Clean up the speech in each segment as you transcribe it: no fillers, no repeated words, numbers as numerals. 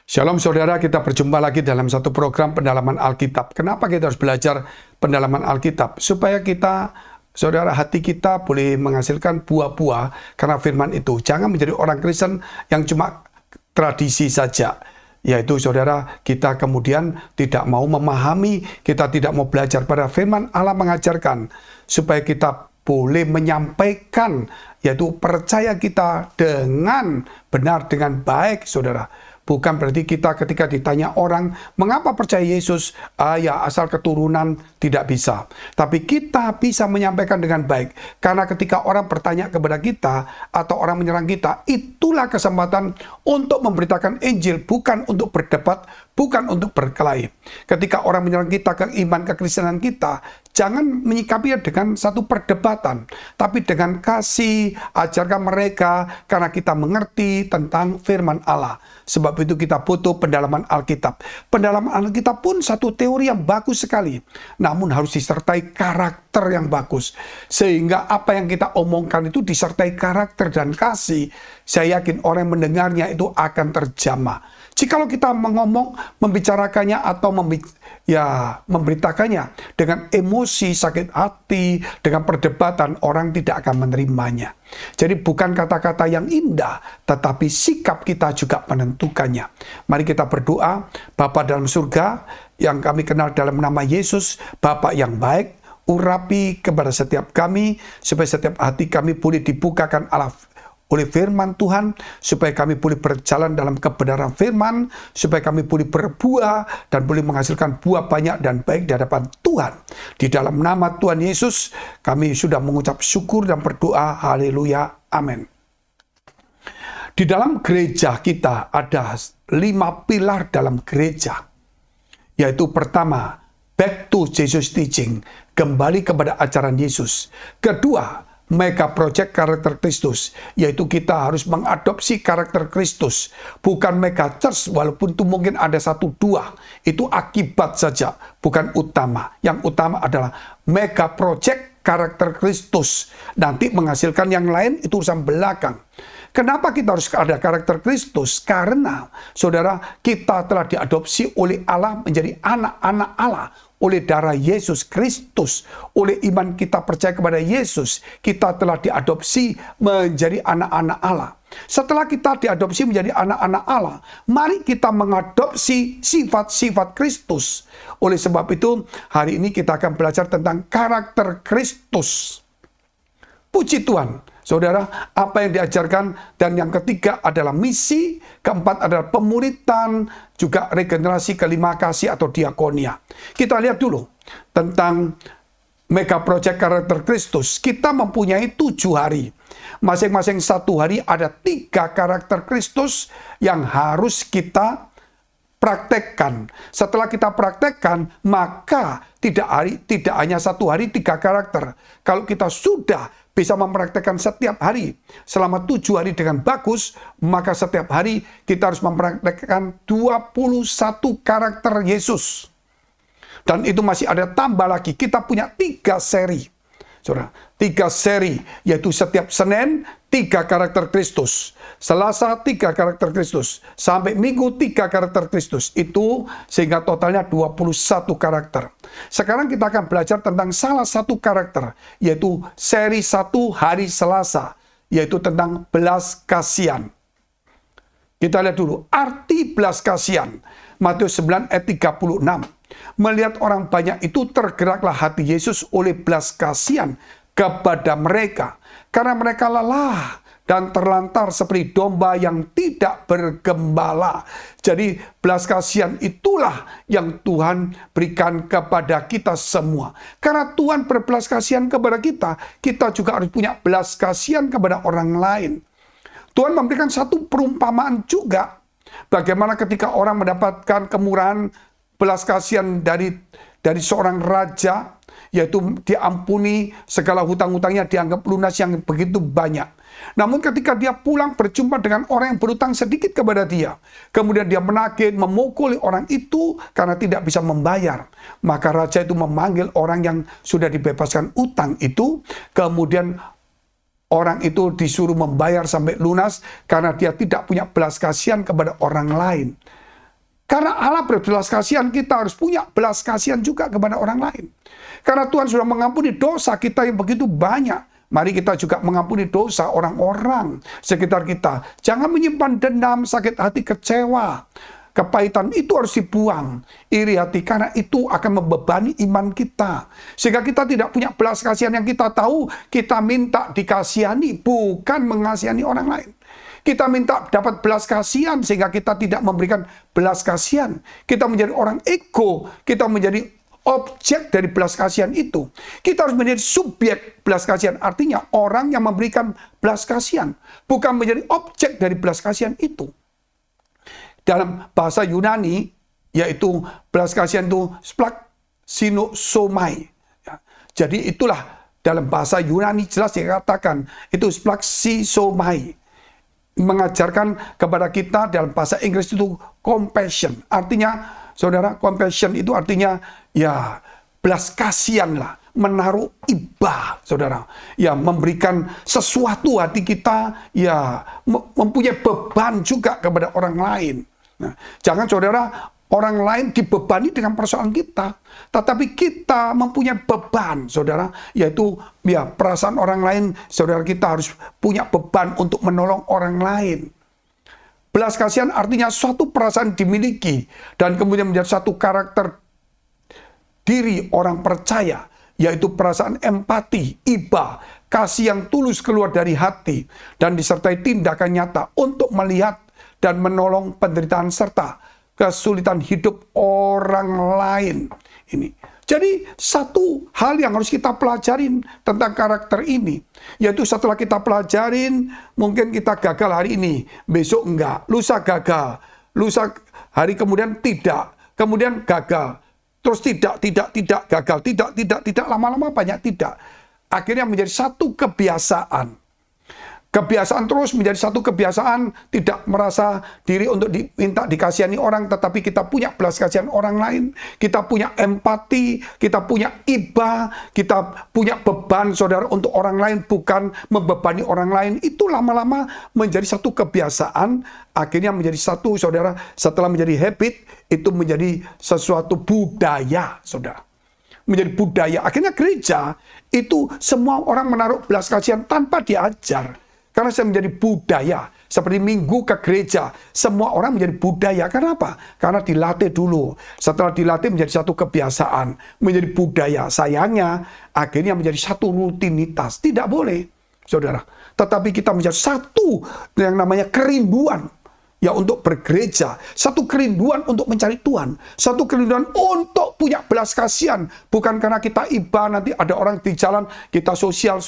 Shalom saudara, kita berjumpa lagi dalam satu program pendalaman Alkitab. Kenapa kita harus belajar pendalaman Alkitab? Supaya kita, saudara, hati kita boleh menghasilkan buah-buah karena firman itu. Jangan menjadi orang Kristen yang cuma tradisi saja. Yaitu saudara, kita kemudian tidak mau memahami, kita tidak mau belajar pada firman Allah mengajarkan. Supaya kita boleh menyampaikan, yaitu percaya kita dengan benar, dengan baik, saudara. Bukan berarti kita ketika ditanya orang, mengapa percaya Yesus? Ya asal keturunan, tidak bisa. Tapi kita bisa menyampaikan dengan baik. Karena ketika orang bertanya kepada kita, atau orang menyerang kita, itulah kesempatan untuk memberitakan Injil, bukan untuk berdebat, bukan untuk berkelahi. Ketika orang menyerang kita ke iman kekristenan kita, jangan menyikapinya dengan satu perdebatan, tapi dengan kasih, ajarkan mereka karena kita mengerti tentang firman Allah. Sebab itu kita butuh pendalaman Alkitab. Pendalaman Alkitab pun satu teori yang bagus sekali, namun harus disertai karakter yang bagus. Sehingga apa yang kita omongkan itu disertai karakter dan kasih. Saya yakin orang yang mendengarnya itu akan terjamah. Jikalau kita membicarakannya atau memberitakannya dengan emosi, sakit hati, dengan perdebatan, orang tidak akan menerimanya. Jadi bukan kata-kata yang indah, tetapi sikap kita juga menentukannya. Mari kita berdoa. Bapa dalam surga, yang kami kenal dalam nama Yesus, Bapa yang baik, urapi kepada setiap kami, supaya setiap hati kami boleh dibukakan oleh firman Tuhan, supaya kami boleh berjalan dalam kebenaran firman, supaya kami boleh berbuah dan boleh menghasilkan buah banyak dan baik di hadapan Tuhan. Di dalam nama Tuhan Yesus, kami sudah mengucap syukur dan berdoa. Haleluya. Amin. Di dalam gereja kita ada 5 pilar dalam gereja. Yaitu pertama, back to Jesus teaching, kembali kepada ajaran Yesus. Kedua, mega project karakter Kristus, yaitu kita harus mengadopsi karakter Kristus, bukan mega church, walaupun itu mungkin ada 1-2, itu akibat saja, bukan utama. Yang utama adalah mega project karakter Kristus, nanti menghasilkan yang lain itu urusan belakang. Kenapa kita harus ada karakter Kristus? Karena, saudara, kita telah diadopsi oleh Allah menjadi anak-anak Allah. Oleh darah Yesus Kristus, oleh iman kita percaya kepada Yesus, kita telah diadopsi menjadi anak-anak Allah. Setelah kita diadopsi menjadi anak-anak Allah, mari kita mengadopsi sifat-sifat Kristus. Oleh sebab itu, hari ini kita akan belajar tentang karakter Kristus. Puji Tuhan, saudara, apa yang diajarkan, dan yang ketiga adalah misi, keempat adalah pemuritan, juga regenerasi, kelima kasih atau diakonia. Kita lihat dulu tentang mega project karakter Kristus. Kita mempunyai 7 hari. Masing-masing 1 hari ada 3 karakter Kristus yang harus kita praktekkan. Setelah kita praktekkan, maka tidak hanya 1 hari 3 karakter. Kalau kita sudah bisa mempraktekkan setiap hari selama 7 hari dengan bagus, maka setiap hari kita harus mempraktekkan 21 karakter Yesus. Dan itu masih ada tambah lagi. Kita punya 3 seri. Saudara, 3 seri, yaitu setiap Senin 3 karakter Kristus, Selasa 3 karakter Kristus, sampai Minggu 3 karakter Kristus. Itu sehingga totalnya 21 karakter. Sekarang kita akan belajar tentang salah satu karakter, yaitu seri 1 hari Selasa, yaitu tentang belas kasihan. Kita lihat dulu arti belas kasihan. Matius 9 ayat 36. Melihat orang banyak itu, tergeraklah hati Yesus oleh belas kasihan kepada mereka, karena mereka lelah dan terlantar seperti domba yang tidak bergembala. Jadi belas kasihan itulah yang Tuhan berikan kepada kita semua. Karena Tuhan berbelas kasihan kepada kita, kita juga harus punya belas kasihan kepada orang lain. Tuhan memberikan satu perumpamaan juga, bagaimana ketika orang mendapatkan kemurahan belas kasihan dari seorang raja, yaitu diampuni segala hutang-hutangnya, dianggap lunas yang begitu banyak. Namun ketika dia pulang berjumpa dengan orang yang berhutang sedikit kepada dia, kemudian dia menagih, memukuli orang itu karena tidak bisa membayar. Maka raja itu memanggil orang yang sudah dibebaskan utang itu, kemudian orang itu disuruh membayar sampai lunas karena dia tidak punya belas kasihan kepada orang lain. Karena Allah berbelas kasihan, kita harus punya belas kasihan juga kepada orang lain. Karena Tuhan sudah mengampuni dosa kita yang begitu banyak. Mari kita juga mengampuni dosa orang-orang sekitar kita. Jangan menyimpan dendam, sakit hati, kecewa. Kepahitan itu harus dibuang. Iri hati, karena itu akan membebani iman kita. Sehingga kita tidak punya belas kasihan. Yang kita tahu, kita minta dikasihani, bukan mengasihani orang lain. Kita minta dapat belas kasihan sehingga kita tidak memberikan belas kasihan. Kita menjadi orang ego, kita menjadi objek dari belas kasihan itu. Kita harus menjadi subjek belas kasihan, artinya orang yang memberikan belas kasihan, bukan menjadi objek dari belas kasihan itu. Dalam bahasa Yunani, yaitu belas kasihan itu splaksinoomai. Ya. Jadi itulah dalam bahasa Yunani jelas dikatakan itu splaksisomai. Mengajarkan kepada kita dalam bahasa Inggris itu compassion. Artinya, saudara, compassion itu artinya ya belas kasihan lah. Menaruh iba, saudara. Ya memberikan sesuatu hati kita, ya mempunyai beban juga kepada orang lain. Nah, jangan saudara, orang lain dibebani dengan persoalan kita, tetapi kita mempunyai beban, saudara, yaitu ya perasaan orang lain. Saudara, kita harus punya beban untuk menolong orang lain. Belas kasihan artinya suatu perasaan dimiliki dan kemudian menjadi satu karakter diri orang percaya, yaitu perasaan empati, iba, kasih yang tulus keluar dari hati dan disertai tindakan nyata untuk melihat dan menolong penderitaan serta kesulitan hidup orang lain. Ini. Jadi satu hal yang harus kita pelajarin tentang karakter ini, yaitu setelah kita pelajarin, mungkin kita gagal hari ini, besok enggak, lusa gagal, lusa hari kemudian tidak, kemudian gagal, terus tidak, gagal, tidak, lama-lama banyak tidak. Akhirnya menjadi satu kebiasaan. Kebiasaan terus menjadi satu kebiasaan, tidak merasa diri untuk diminta dikasihani orang, tetapi kita punya belas kasihan orang lain, kita punya empati, kita punya iba, kita punya beban, saudara, untuk orang lain, bukan membebani orang lain. Itu lama-lama menjadi satu kebiasaan, akhirnya menjadi satu, saudara, setelah menjadi habit, itu menjadi sesuatu budaya, saudara. Menjadi budaya. Akhirnya gereja, itu semua orang menaruh belas kasihan tanpa diajar. Karena saya menjadi budaya, seperti minggu ke gereja, semua orang menjadi budaya. Kenapa? Karena dilatih dulu. Setelah dilatih menjadi satu kebiasaan, menjadi budaya. Sayangnya, akhirnya menjadi satu rutinitas. Tidak boleh, saudara. Tetapi kita menjadi satu yang namanya kerinduan. Ya, untuk bergereja, satu kerinduan untuk mencari Tuhan, satu kerinduan untuk punya belas kasihan, bukan karena kita iba, nanti ada orang di jalan, kita sosial,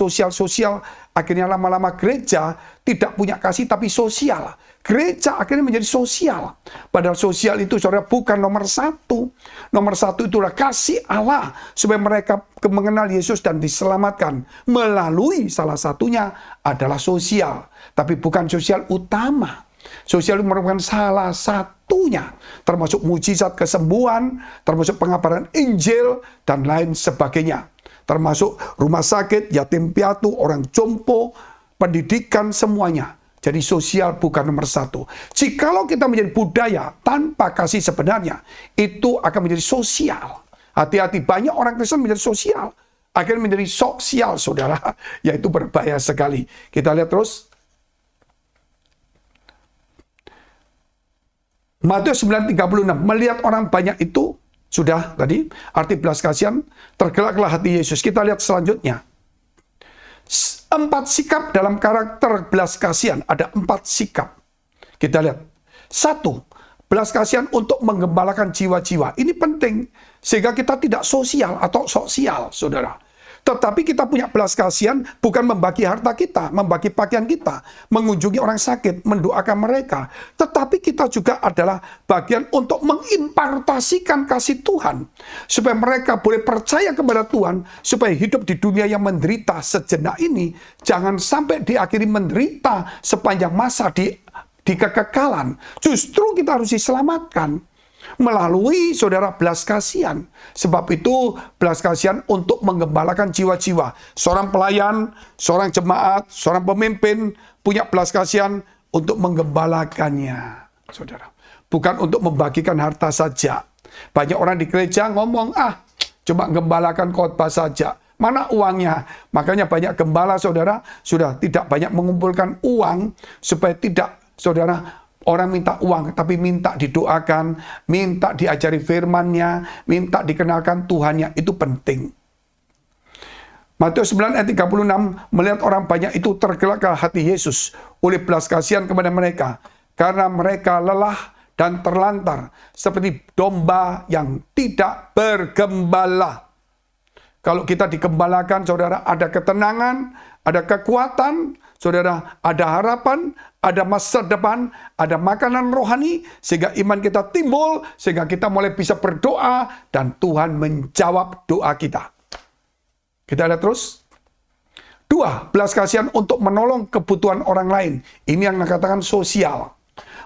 akhirnya lama-lama gereja tidak punya kasih tapi sosial. Gereja akhirnya menjadi sosial, padahal sosial itu, saudara, bukan nomor satu. Nomor satu itulah kasih Allah, supaya mereka mengenal Yesus dan diselamatkan melalui salah satunya adalah sosial, tapi bukan sosial utama. Sosial merupakan salah satunya, termasuk mujizat kesembuhan, termasuk pengabaran Injil, dan lain sebagainya. Termasuk rumah sakit, yatim piatu, orang jompo, pendidikan, semuanya. Jadi sosial bukan nomor satu. Jikalau kita menjadi budaya tanpa kasih sebenarnya, itu akan menjadi sosial. Hati-hati, banyak orang Kristen menjadi sosial, akhirnya menjadi sosial, saudara, yaitu berbahaya sekali. Kita lihat terus. Matius 9:36, melihat orang banyak itu, sudah tadi, arti belas kasihan, tergeraklah hati Yesus. Kita lihat selanjutnya. 4 sikap dalam karakter belas kasihan, ada 4 sikap. Kita lihat. 1, belas kasihan untuk menggembalakan jiwa-jiwa. Ini penting, sehingga kita tidak sosial atau sosial, saudara. Tetapi kita punya belas kasihan bukan membagi harta kita, membagi pakaian kita, mengunjungi orang sakit, mendoakan mereka. Tetapi kita juga adalah bagian untuk mengimpartasikan kasih Tuhan. Supaya mereka boleh percaya kepada Tuhan, supaya hidup di dunia yang menderita sejenak ini, jangan sampai diakhiri menderita sepanjang masa di kekekalan. Justru kita harus diselamatkan melalui, saudara, belas kasihan. Sebab itu belas kasihan untuk menggembalakan jiwa-jiwa. Seorang pelayan, seorang jemaat, seorang pemimpin punya belas kasihan untuk menggembalakannya, saudara. bukan untuk membagikan harta saja. Banyak orang di gereja ngomong, cuma gembalakan khotbah saja. Mana uangnya? Makanya banyak gembala, saudara, sudah tidak banyak mengumpulkan uang, supaya tidak, saudara, orang minta uang, tapi minta didoakan, minta diajari firman-Nya, minta dikenalkan Tuhannya, itu penting. Matius 9 ayat 36, melihat orang banyak itu tergeraklah hati Yesus oleh belas kasihan kepada mereka, karena mereka lelah dan terlantar, seperti domba yang tidak bergembala. Kalau kita digembalakan, saudara, ada ketenangan, ada kekuatan, saudara, ada harapan, ada masa depan, ada makanan rohani, sehingga iman kita timbul, sehingga kita mulai bisa berdoa, dan Tuhan menjawab doa kita. Kita lihat terus. 2, belas kasihan untuk menolong kebutuhan orang lain. Ini yang dikatakan sosial.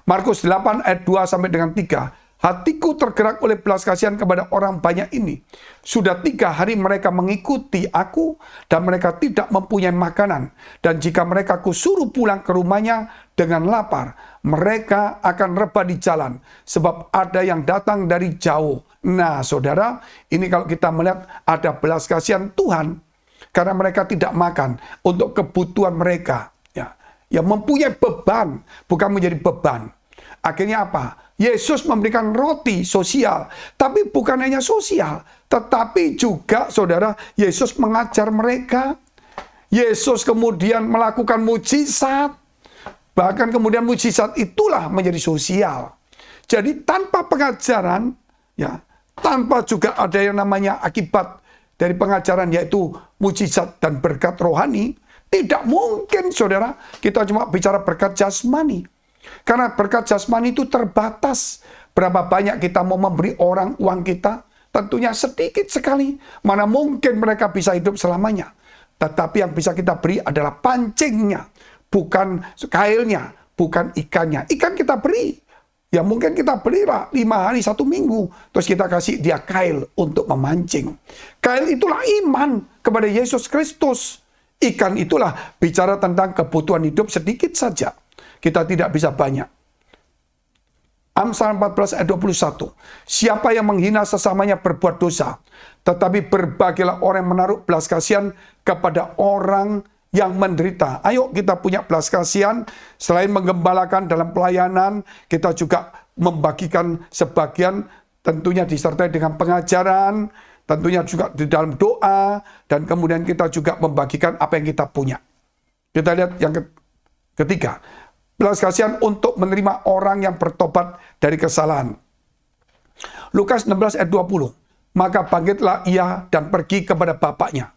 Markus 8 ayat 2 sampai dengan 3. Hatiku tergerak oleh belas kasihan kepada orang banyak ini. Sudah 3 hari mereka mengikuti aku, dan mereka tidak mempunyai makanan. Dan jika mereka kusuruh pulang ke rumahnya dengan lapar, mereka akan rebah di jalan, sebab ada yang datang dari jauh. Nah, saudara, ini kalau kita melihat ada belas kasihan Tuhan, karena mereka tidak makan untuk kebutuhan mereka. Ya, mempunyai beban, bukan menjadi beban. Akhirnya apa? Yesus memberikan roti sosial, tapi bukan hanya sosial, tetapi juga, saudara, Yesus mengajar mereka. Yesus kemudian melakukan mujizat, bahkan kemudian mujizat itulah menjadi sosial. Jadi tanpa pengajaran, ya, tanpa juga ada yang namanya akibat dari pengajaran, yaitu mujizat dan berkat rohani, tidak mungkin, saudara, kita cuma bicara berkat jasmani. Karena berkat jasmani itu terbatas. Berapa banyak kita mau memberi orang uang kita? Tentunya sedikit sekali. Mana mungkin mereka bisa hidup selamanya. Tetapi yang bisa kita beri adalah pancingnya, bukan kailnya, bukan ikannya. Ikan kita beri. Ya mungkin kita belilah 5 hari 1 minggu. Terus kita kasih dia kail untuk memancing. Kail itulah iman kepada Yesus Kristus. Ikan itulah bicara tentang kebutuhan hidup sedikit saja. Kita tidak bisa banyak. Amsal 14 ayat 21. Siapa yang menghina sesamanya berbuat dosa. Tetapi berbahagialah orang yang menaruh belas kasihan kepada orang yang menderita. Ayo kita punya belas kasihan. Selain menggembalakan dalam pelayanan, kita juga membagikan sebagian, tentunya disertai dengan pengajaran, tentunya juga di dalam doa, dan kemudian kita juga membagikan apa yang kita punya. Kita lihat yang ketiga. Belas kasihan untuk menerima orang yang bertobat dari kesalahan. Lukas 16 ayat 20. Maka bangkitlah ia dan pergi kepada bapaknya.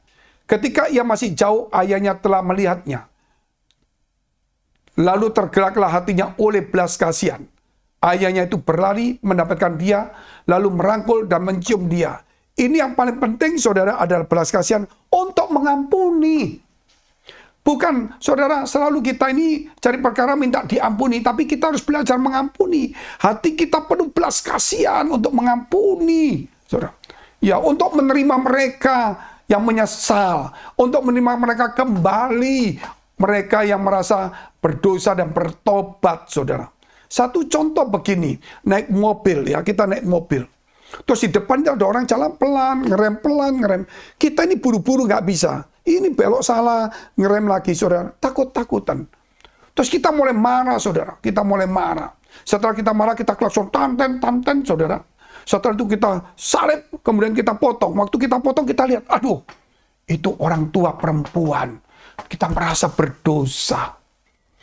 Ketika ia masih jauh, ayahnya telah melihatnya. Lalu tergeraklah hatinya oleh belas kasihan. Ayahnya itu berlari mendapatkan dia, lalu merangkul dan mencium dia. Ini yang paling penting, saudara, adalah belas kasihan untuk mengampuni. Bukan, saudara, selalu kita ini cari perkara minta diampuni, tapi kita harus belajar mengampuni. Hati kita penuh belas kasihan untuk mengampuni, saudara. Ya, untuk menerima mereka yang menyesal, untuk menerima mereka kembali, mereka yang merasa berdosa dan bertobat, saudara. Satu contoh begini, naik mobil, ya, kita naik mobil. Terus di depan ada orang jalan pelan, ngerem. Kita ini buru-buru nggak bisa. Ini belok salah, ngerem lagi, saudara. Takut-takutan. Terus kita mulai marah, saudara. Kita mulai marah. Setelah kita marah, kita klakson, tanten, saudara. Setelah itu kita salib, kemudian kita potong. Waktu kita potong, kita lihat, aduh, itu orang tua perempuan. Kita merasa berdosa.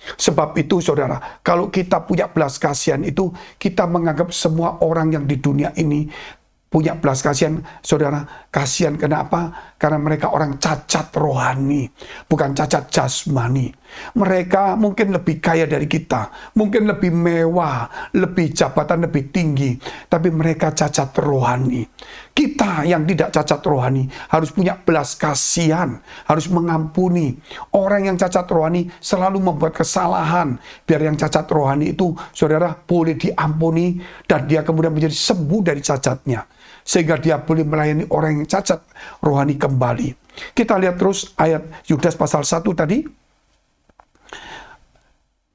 Sebab itu, saudara, kalau kita punya belas kasihan itu, kita menganggap semua orang yang di dunia ini punya belas kasihan, saudara. Kasihan kenapa? Karena mereka orang cacat rohani, bukan cacat jasmani. Mereka mungkin lebih kaya dari kita, mungkin lebih mewah, lebih jabatan lebih tinggi, tapi mereka cacat rohani. Kita yang tidak cacat rohani harus punya belas kasihan, harus mengampuni. Orang yang cacat rohani selalu membuat kesalahan. Biar yang cacat rohani itu, saudara, boleh diampuni dan dia kemudian menjadi sembuh dari cacatnya. Sehingga dia boleh melayani orang yang cacat rohani kembali. Kita lihat terus ayat Yudas pasal 1 tadi.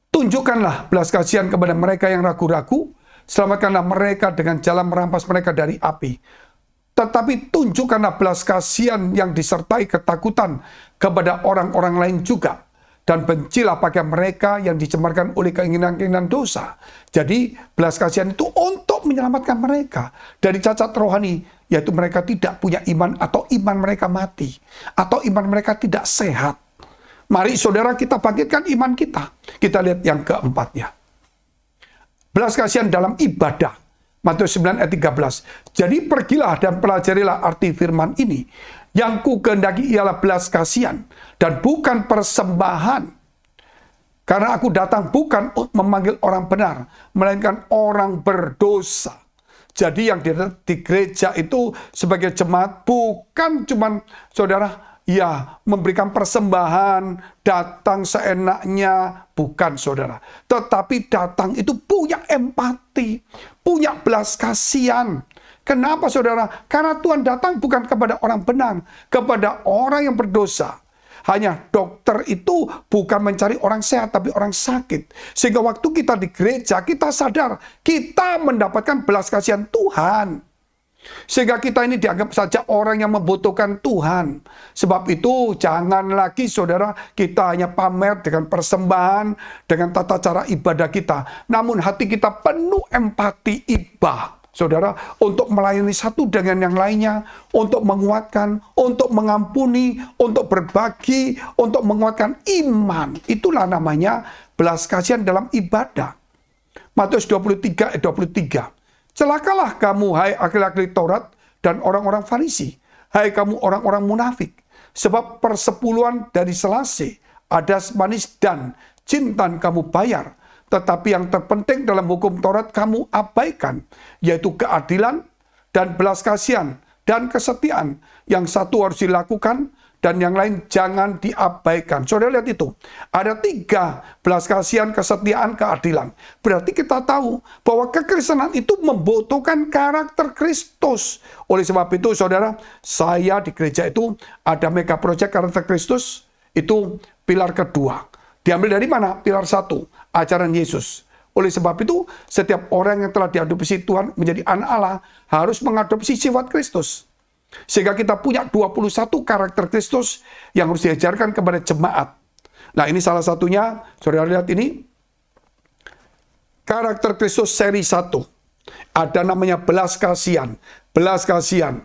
Tunjukkanlah belas kasihan kepada mereka yang ragu-ragu, Selamatkanlah mereka dengan jalan merampas mereka dari api. Tetapi tunjukkanlah belas kasihan yang disertai ketakutan kepada orang-orang lain juga. Dan bencilah pakai mereka yang dicemarkan oleh keinginan-keinginan dosa. Jadi belas kasihan itu untuk menyelamatkan mereka dari cacat rohani, yaitu mereka tidak punya iman atau iman mereka mati, atau iman mereka tidak sehat. Mari saudara kita bangkitkan iman kita. Kita lihat yang keempatnya. Belas kasihan dalam ibadah. Matius 9 ayat 13. Jadi pergilah dan pelajarilah arti firman ini. Yang ku kehendaki ialah belas kasihan dan bukan persembahan. Karena aku datang bukan memanggil orang benar, melainkan orang berdosa. Jadi yang di gereja itu sebagai jemaat bukan cuman saudara ya memberikan persembahan, datang seenaknya, bukan saudara. Tetapi datang itu punya empati, punya belas kasihan. Kenapa saudara? Karena Tuhan datang bukan kepada orang benar, kepada orang yang berdosa. Hanya dokter itu bukan mencari orang sehat, tapi orang sakit. Sehingga waktu kita di gereja, kita sadar, kita mendapatkan belas kasihan Tuhan. Sehingga kita ini dianggap saja orang yang membutuhkan Tuhan. Sebab itu jangan lagi saudara kita hanya pamer dengan persembahan, dengan tata cara ibadah kita. Namun hati kita penuh empati iba. Saudara, untuk melayani satu dengan yang lainnya, untuk menguatkan, untuk mengampuni, untuk berbagi, untuk menguatkan iman. Itulah namanya belas kasihan dalam ibadah. Matius 23 ayat 23. Celakalah kamu, hai ahli-ahli Taurat dan orang-orang Farisi. Hai kamu orang-orang munafik. Sebab persepuluhan dari selasi, adas manis dan jintan kamu bayar. Tetapi yang terpenting dalam hukum Taurat kamu abaikan, yaitu keadilan dan belas kasihan dan kesetiaan. Yang satu harus dilakukan dan yang lain jangan diabaikan. Saudara lihat itu, ada 3, belas kasihan, kesetiaan, keadilan. Berarti kita tahu bahwa kekristenan itu membutuhkan karakter Kristus. Oleh sebab itu saudara, saya di gereja itu ada mega project karakter Kristus, itu pilar kedua. Diambil dari mana? Pilar 1, ajaran Yesus. Oleh sebab itu, setiap orang yang telah diadopsi Tuhan menjadi anak Allah harus mengadopsi sifat Kristus. Sehingga kita punya 21 karakter Kristus yang harus diajarkan kepada jemaat. Nah ini salah satunya, saudara lihat ini. Karakter Kristus seri 1. Ada namanya belas kasihan. Belas kasihan.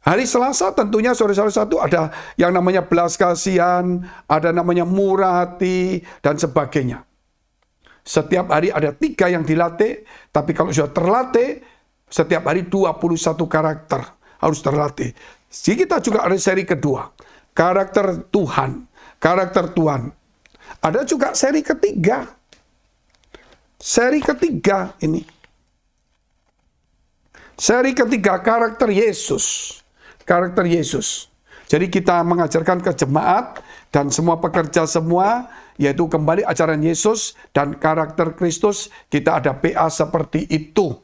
Hari Selasa tentunya saudara-saudara satu ada yang namanya belas kasihan, ada namanya murah hati, dan sebagainya. Setiap hari ada 3 yang dilatih, tapi kalau sudah terlatih, setiap hari 21 karakter harus terlatih. Jadi kita juga ada seri kedua, karakter Tuhan. Karakter Tuhan. Ada juga seri ketiga. Seri ketiga ini. Seri ketiga, karakter Yesus. Karakter Yesus. Jadi kita mengajarkan ke jemaat dan semua pekerja semua, yaitu kembali ajaran Yesus dan karakter Kristus. Kita ada PA seperti itu.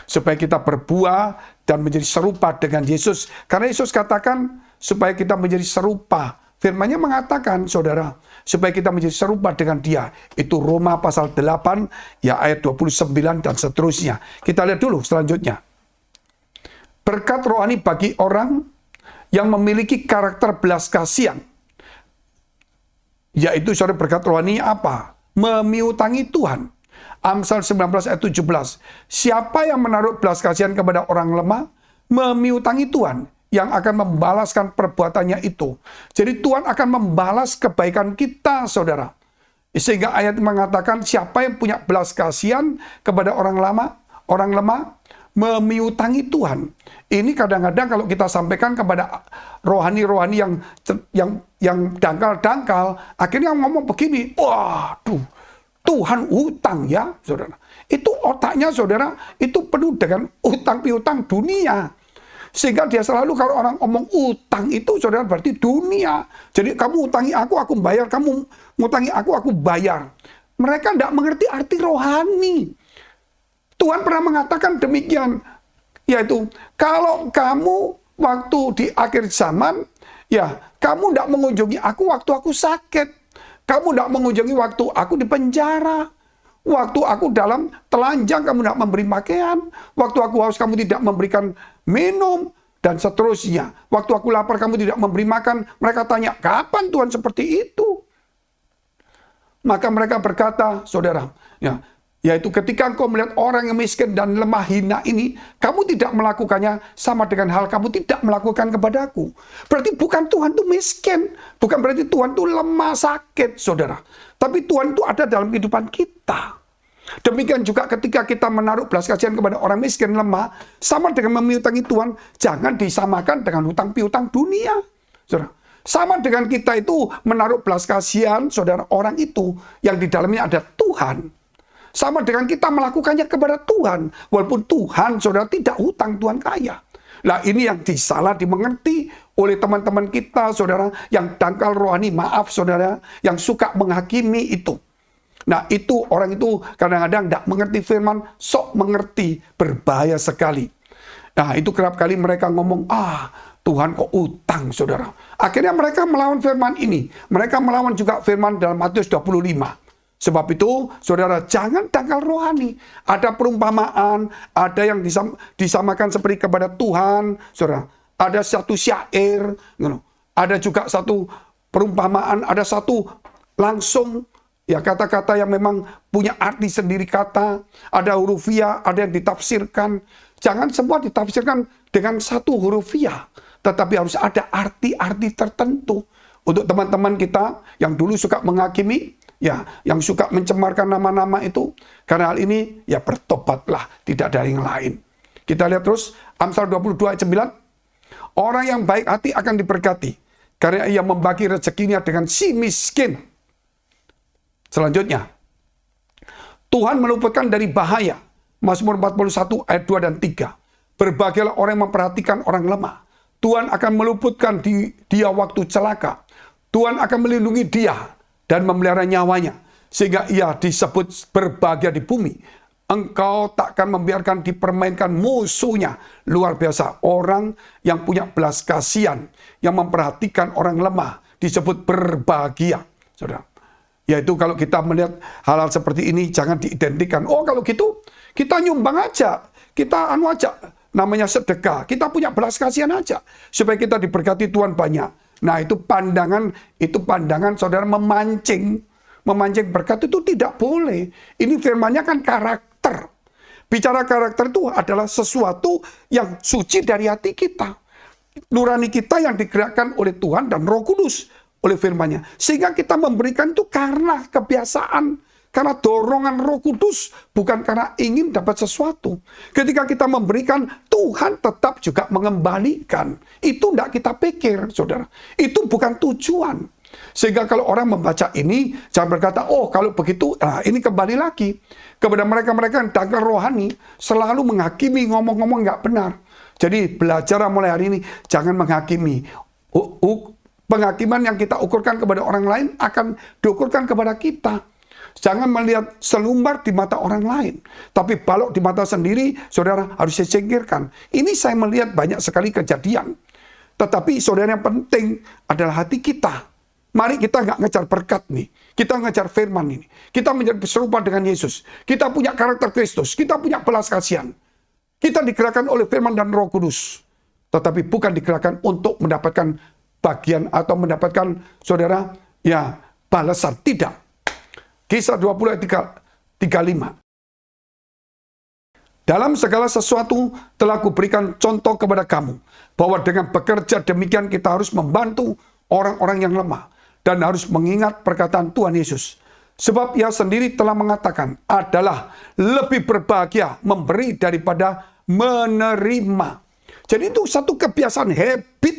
Supaya kita berbuah dan menjadi serupa dengan Yesus. Karena Yesus katakan supaya kita menjadi serupa. Firman-Nya mengatakan, saudara, supaya kita menjadi serupa dengan Dia. Itu Roma pasal 8, ya ayat 29 dan seterusnya. Kita lihat dulu selanjutnya. Berkat rohani bagi orang yang memiliki karakter belas kasihan. Yaitu saudara berkat rohani apa? Memiutangi Tuhan. Amsal 19 ayat 17. Siapa yang menaruh belas kasihan kepada orang lemah, memiutangi Tuhan yang akan membalaskan perbuatannya itu. Jadi Tuhan akan membalas kebaikan kita, saudara. Sehingga ayat mengatakan siapa yang punya belas kasihan kepada orang lemah, memiutangi Tuhan. Ini kadang-kadang kalau kita sampaikan kepada rohani-rohani yang dangkal-dangkal, akhirnya ngomong begini, waduh, Tuhan utang ya, saudara. Itu otaknya, saudara, itu penuh dengan utang piutang dunia. Sehingga dia selalu kalau orang ngomong utang itu, saudara, berarti dunia. Jadi kamu utangi aku bayar. Kamu ngutangi aku bayar. Mereka tidak mengerti arti rohani. Tuhan pernah mengatakan demikian, yaitu kalau kamu waktu di akhir zaman, ya kamu tidak mengunjungi aku waktu aku sakit, kamu tidak mengunjungi waktu aku di penjara, Waktu aku dalam telanjang, kamu tidak memberi pakaian. Waktu aku haus, kamu tidak memberikan minum. Dan seterusnya. Waktu aku lapar, kamu tidak memberi makan. Mereka tanya, kapan Tuhan seperti itu? Maka mereka berkata, saudara, yaitu ketika engkau melihat orang yang miskin dan lemah hina ini, kamu tidak melakukannya sama dengan hal kamu tidak melakukan kepadaku. Berarti bukan Tuhan itu miskin. Bukan berarti Tuhan itu lemah sakit, saudara. Tapi Tuhan itu ada dalam kehidupan kita. Demikian juga ketika kita menaruh belas kasihan kepada orang miskin lemah, sama dengan memiutangi Tuhan, jangan disamakan dengan hutang piutang dunia. Saudara. Sama dengan kita itu menaruh belas kasihan, saudara, orang itu yang di dalamnya ada Tuhan. Sama dengan kita melakukannya kepada Tuhan. Walaupun Tuhan, saudara, tidak hutang, Tuhan kaya. Nah, ini yang disalah dimengerti oleh teman-teman kita, saudara, yang dangkal rohani, maaf, saudara, yang suka menghakimi itu. Nah, itu orang itu kadang-kadang tidak mengerti firman, sok mengerti, berbahaya sekali. Nah, itu kerap kali mereka ngomong, Tuhan kok utang, saudara. Akhirnya mereka melawan firman ini. Mereka melawan juga firman dalam Matius 25. Sebab itu, saudara, jangan dangkal rohani. Ada perumpamaan, ada yang disamakan seperti kepada Tuhan, saudara. Ada satu syair, ada juga satu perumpamaan, ada satu langsung, ya kata-kata yang memang punya arti sendiri kata. Ada hurufiah, ada yang ditafsirkan. Jangan semua ditafsirkan dengan satu hurufiah. Tetapi harus ada arti-arti tertentu. Untuk teman-teman kita yang dulu suka menghakimi, ya, yang suka mencemarkan nama-nama itu. Karena hal ini, ya bertobatlah, tidak ada yang lain. Kita lihat terus, Amsal 22 ayat 9. Orang yang baik hati akan diberkati, karena ia membagi rezekinya dengan si miskin. Selanjutnya, Tuhan meluputkan dari bahaya. Mazmur 41 ayat 2 dan 3. Berbahagialah orang yang memperhatikan orang lemah. Tuhan akan meluputkan dia waktu celaka. Tuhan akan melindungi dia dan memelihara nyawanya, sehingga ia disebut berbahagia di bumi. Engkau takkan membiarkan dipermainkan musuhnya. Luar biasa, orang yang punya belas kasihan, yang memperhatikan orang lemah, disebut berbahagia. Saudara, yaitu kalau kita melihat hal-hal seperti ini, jangan diidentikan. Oh, kalau gitu, kita nyumbang aja. Kita aja, namanya sedekah. Kita punya belas kasihan aja, supaya kita diberkati Tuhan banyak. Nah, itu pandangan saudara memancing berkat itu tidak boleh. Ini firmannya kan karakter. Bicara karakter itu adalah sesuatu yang suci dari hati kita. Nurani kita yang digerakkan oleh Tuhan dan Roh Kudus oleh firmannya. Sehingga kita memberikan itu karena kebiasaan, karena dorongan Roh Kudus, bukan karena ingin dapat sesuatu. Ketika kita memberikan, Tuhan tetap juga mengembalikan. Itu tidak kita pikir, saudara. Itu bukan tujuan. Sehingga kalau orang membaca ini, jangan berkata, oh kalau begitu, ini kembali lagi kepada mereka-mereka yang dangkal rohani, selalu menghakimi, ngomong-ngomong nggak benar. Jadi belajar mulai hari ini, jangan menghakimi. Penghakiman yang kita ukurkan kepada orang lain akan diukurkan kepada kita. Jangan melihat selumbar di mata orang lain, tapi balok di mata sendiri, saudara, harus disingkirkan. Ini saya melihat banyak sekali kejadian. Tetapi saudara, yang penting adalah hati kita. Mari kita nggak ngejar berkat nih. Kita ngejar firman ini. Kita menjadi serupa dengan Yesus. Kita punya karakter Kristus. Kita punya belas kasihan. Kita digerakkan oleh firman dan Roh Kudus. Tetapi bukan digerakkan untuk mendapatkan bagian atau mendapatkan, saudara, ya balasan. Tidak. Kisah 20 ayat 35. Dalam segala sesuatu telah kuberikan contoh kepada kamu, bahwa dengan bekerja demikian kita harus membantu orang-orang yang lemah, dan harus mengingat perkataan Tuhan Yesus. Sebab ia sendiri telah mengatakan, adalah lebih berbahagia memberi daripada menerima. Jadi itu satu kebiasaan, habit,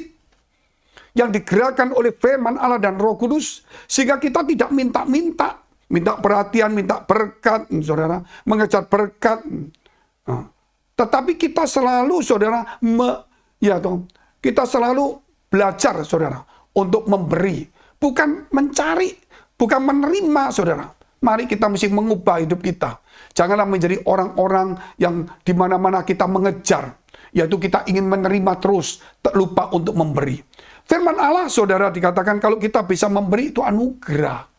yang digerakkan oleh firman Allah dan Roh Kudus, sehingga kita tidak minta perhatian, minta berkat, saudara, mengejar berkat. Tetapi kita selalu, saudara, kita selalu belajar, saudara, untuk memberi, bukan mencari, bukan menerima, saudara. Mari kita mesti mengubah hidup kita. Janganlah menjadi orang-orang yang di mana-mana kita mengejar, yaitu kita ingin menerima terus, lupa untuk memberi. Firman Allah, saudara, dikatakan kalau kita bisa memberi itu anugerah.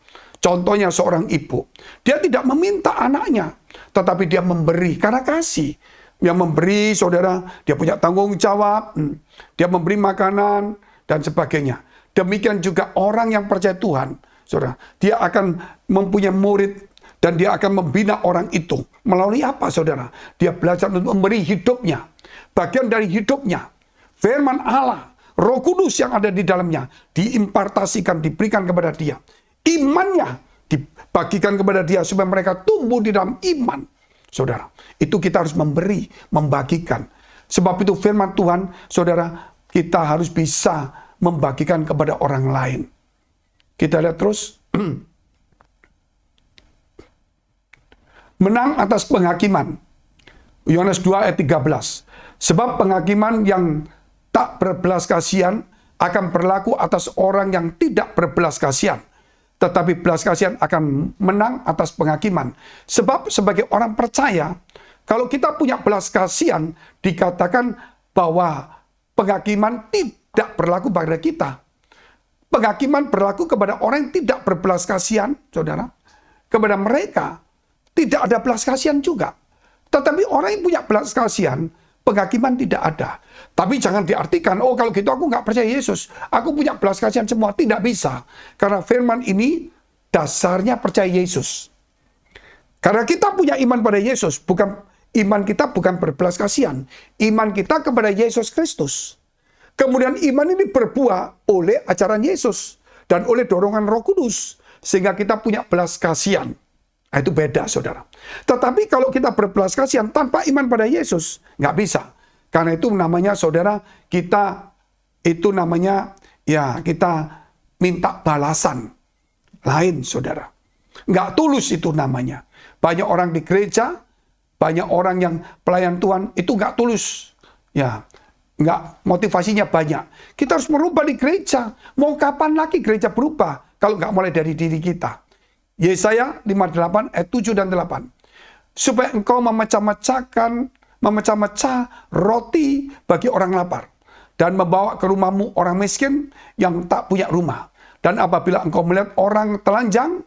Contohnya seorang ibu, dia tidak meminta anaknya, tetapi dia memberi karena kasih. Dia memberi, saudara, dia punya tanggung jawab, dia memberi makanan, dan sebagainya. Demikian juga orang yang percaya Tuhan, saudara, dia akan mempunyai murid, dan dia akan membina orang itu. Melalui apa, saudara? Dia belajar untuk memberi hidupnya. Bagian dari hidupnya, firman Allah, Roh Kudus yang ada di dalamnya, diimpartasikan, diberikan kepada dia. Imannya dibagikan kepada dia, supaya mereka tumbuh di dalam iman. Saudara, itu kita harus memberi, membagikan. Sebab itu firman Tuhan, saudara, kita harus bisa membagikan kepada orang lain. Kita lihat terus. Menang atas penghakiman. Yohanes 2 ayat 13. Sebab penghakiman yang tak berbelas kasihan akan berlaku atas orang yang tidak berbelas kasihan. Tetapi belas kasihan akan menang atas penghakiman. Sebab sebagai orang percaya, kalau kita punya belas kasihan, dikatakan bahwa penghakiman tidak berlaku pada kita. Penghakiman berlaku kepada orang yang tidak berbelas kasihan, saudara. Kepada mereka, tidak ada belas kasihan juga. Tetapi orang yang punya belas kasihan, penghakiman tidak ada. Tapi jangan diartikan, oh kalau gitu aku nggak percaya Yesus, aku punya belas kasihan semua. Tidak bisa. Karena firman ini dasarnya percaya Yesus. Karena kita punya iman pada Yesus, iman kita bukan berbelas kasihan. Iman kita kepada Yesus Kristus. Kemudian iman ini berbuah oleh ajaran Yesus dan oleh dorongan Roh Kudus. Sehingga kita punya belas kasihan. Nah, itu beda, saudara. Tetapi kalau kita berbelas kasihan tanpa iman pada Yesus, nggak bisa. Karena itu namanya, saudara, kita minta balasan lain, saudara. Nggak tulus itu namanya. Banyak orang di gereja, banyak orang yang pelayan Tuhan, itu nggak tulus. Ya, nggak, motivasinya banyak. Kita harus merubah di gereja. Mau kapan lagi gereja berubah kalau nggak mulai dari diri kita? Yesaya 58 ayat 7 dan 8. Supaya engkau memecah-mecah roti bagi orang lapar, dan membawa ke rumahmu orang miskin yang tak punya rumah. Dan apabila engkau melihat orang telanjang,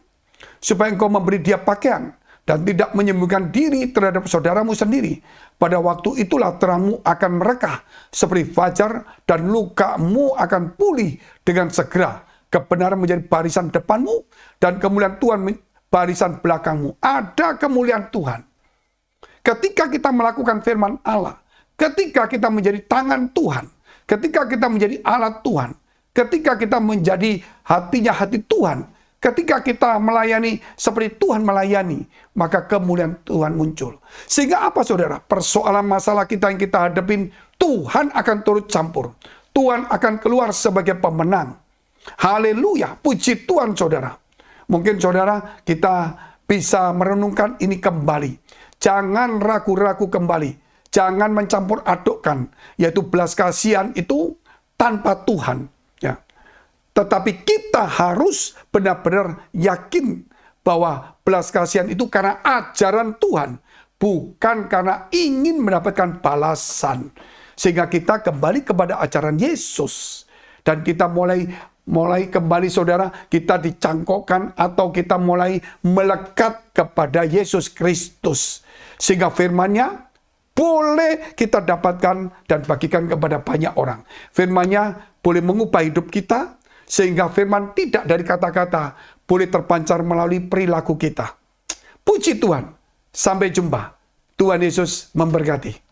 supaya engkau memberi dia pakaian, dan tidak menyembunyikan diri terhadap saudaramu sendiri. Pada waktu itulah terangmu akan merekah seperti fajar, dan lukamu akan pulih dengan segera. Kebenaran menjadi barisan depanmu, dan kemuliaan Tuhan barisan belakangmu. Ada kemuliaan Tuhan. Ketika kita melakukan firman Allah, ketika kita menjadi tangan Tuhan, ketika kita menjadi alat Tuhan, ketika kita menjadi hatinya hati Tuhan, ketika kita melayani seperti Tuhan melayani, maka kemuliaan Tuhan muncul. Sehingga apa, saudara? Persoalan masalah kita yang kita hadapin, Tuhan akan turut campur. Tuhan akan keluar sebagai pemenang. Haleluya, puji Tuhan, saudara. Mungkin saudara, kita bisa merenungkan ini kembali. Jangan ragu-ragu kembali. Jangan mencampur adukkan, yaitu belas kasihan itu tanpa Tuhan. Ya. Tetapi kita harus benar-benar yakin bahwa belas kasihan itu karena ajaran Tuhan, bukan karena ingin mendapatkan balasan. Sehingga kita kembali kepada ajaran Yesus. Dan kita mulai kembali, saudara, kita dicangkokkan atau kita mulai melekat kepada Yesus Kristus. Sehingga firman-Nya boleh kita dapatkan dan bagikan kepada banyak orang. Firman-Nya boleh mengubah hidup kita, sehingga firman tidak dari kata-kata, boleh terpancar melalui perilaku kita. Puji Tuhan. Sampai jumpa. Tuhan Yesus memberkati.